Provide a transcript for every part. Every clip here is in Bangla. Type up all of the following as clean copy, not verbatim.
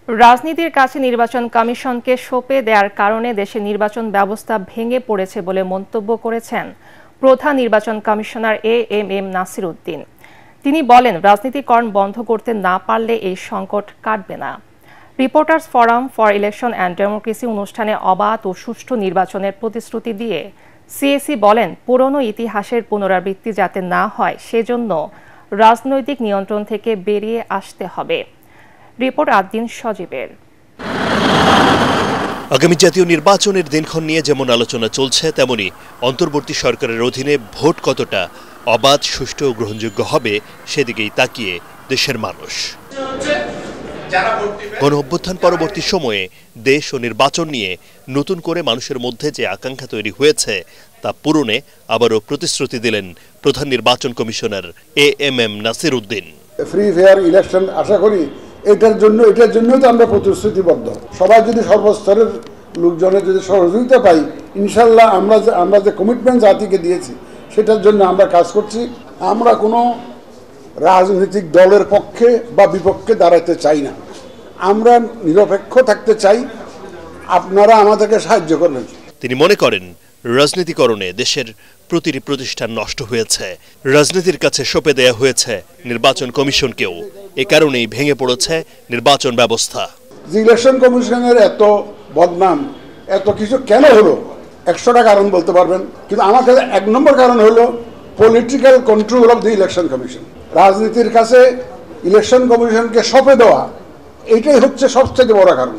রাজনীতির কাছে নির্বাচন কমিশনকে সঁপে দেওয়ার কারণে দেশে নির্বাচন ব্যবস্থা ভেঙে পড়েছে বলে মন্তব্য করেছেন প্রধান নির্বাচন কমিশনার এএমএম নাসির উদ্দিন। তিনি বলেন, রাজনীতিকরণ বন্ধ করতে না পারলে এই সংকট কাটবে না। Reporters forum for election and democracy অনুষ্ঠানে অবাধ ও সুষ্ঠু নির্বাচনের প্রতিশ্রুতি দিয়ে সিএসি বলেন, পুরনো ইতিহাসের পুনরাবৃত্তি যাতে না হয় সেজন্য রাজনৈতিক নিয়ন্ত্রণ থেকে বেরিয়ে আসতে হবে। রিপোর্ট আদ্দিন সজীবের। আগামী জাতীয় নির্বাচনের দিনক্ষণ নিয়ে যেমন আলোচনা চলছে, তেমনি অন্তর্বর্তী সরকারের অধীনে ভোট কতটা অবাধ, সুষ্ঠু ও গ্রহণযোগ্য হবে সেদিকেই তাকিয়ে দেশের মানুষ। গণ অভ্যুত্থান পরবর্তী সময়ে দেশ ও নির্বাচন নিয়ে নতুন করে মানুষের মধ্যে যে আকাঙ্ক্ষা তৈরি হয়েছে তা পূরণে আবারও প্রতিশ্রুতি দিলেন প্রধান নির্বাচন commissioner AMM Nasir Uddin. Free fair election আশা করি এটার জন্য তো আমরা প্রতিশ্রুতিবদ্ধ। সবাই যদি সর্বস্তরের লোকজনের যদি সহযোগিতা পাই, ইনশাল্লাহ আমরা যে কমিটমেন্ট জাতিকে দিয়েছি সেটার জন্য আমরা কাজ করছি। আমরা কোনো রাজনৈতিক দলের পক্ষে বা বিপক্ষে দাঁড়াতে চাই না, আমরা নিরপেক্ষ থাকতে চাই। আপনারা আমাদেরকে সাহায্য করবেন। তিনি মনে করেন, রাজনীতিকরণে দেশের প্রতিটি প্রতিষ্ঠান নষ্ট হয়েছে, রাজনীতির কাছে সঁপে দেয়া হয়েছে নির্বাচন কমিশনকেও। এ কারণেই ভেঙে পড়েছে নির্বাচন ব্যবস্থা। ইলেকশন কমিশনের এত বদনাম, এত কিছু কেন হলো 100টা কারণ বলতে পারবেন, কিন্তু আমার কাছে 1 নম্বর কারণ হলো political control of the election commission. রাজনীতির কাছে ইলেকশন কমিশনকে সঁপে দেওয়া, এইটাই হচ্ছে সবচেয়ে বড় কারণ।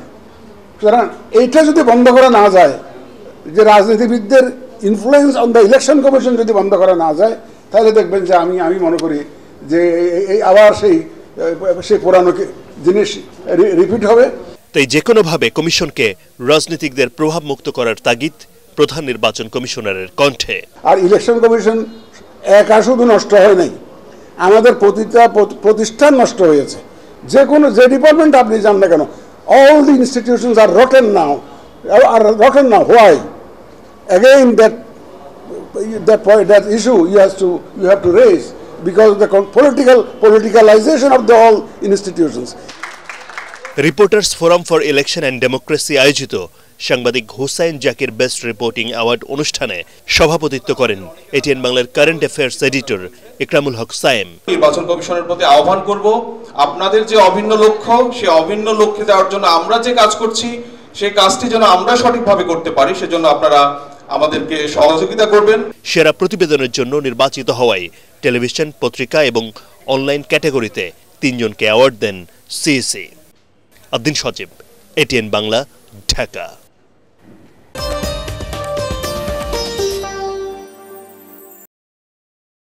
সুতরাং এইটা যদি বন্ধ করা না যায়, যে রাজনীতিবিদদের influence on the election commission যদি বন্ধ করা না যায়, তাহলে দেখবেন যে আমি মনে করি যে এই আবার সেই পুরানো জিনিস রিপিট হবে। তাই যে কোনোভাবে কমিশনকে রাজনীতিকদের প্রভাব মুক্ত করার তাগিদ প্রধান নির্বাচন কমিশনারের কণ্ঠে। আর ইলেকশন কমিশন একা শুধু নষ্ট হয় নাই, আমাদের প্রতিটা প্রতিষ্ঠান নষ্ট হয়েছে। যে ডিপার্টমেন্ট আপনি যান না কেন, all the institutions are rotten now. Why? Again, that issue you have to raise because of the politicalization of the all institutions. Reporters forum for election and democracy আয়োজিত সাংবাদিক Hussain Zakir best reporting award অনুষ্ঠানে সভাপতিত্ব করেন এটিএন বাংলার current affairs editor Ikramul Haque Sayem. নির্বাচন কমিশনের প্রতি আহ্বান করব, আপনাদের যে অভিন্ন লক্ষ্য, সেই অভিন্ন লক্ষ্যে দেওয়ার জন্য আমরা যে কাজ করছি, সেই কাজটি যেন আমরা সঠিকভাবে করতে পারি, সেজন্য আপনারা আমাদেরকে সহযোগিতা করবেন। সেরা প্রতিবেদনের জন্য নির্বাচিত হওয়ায় টেলিভিশন, পত্রিকা এবং অনলাইন ক্যাটাগরিতে 3 জনকে অ্যাওয়ার্ড দেন সিএসি। আদ্দিন সজীব, এটিএন বাংলা, ঢাকা।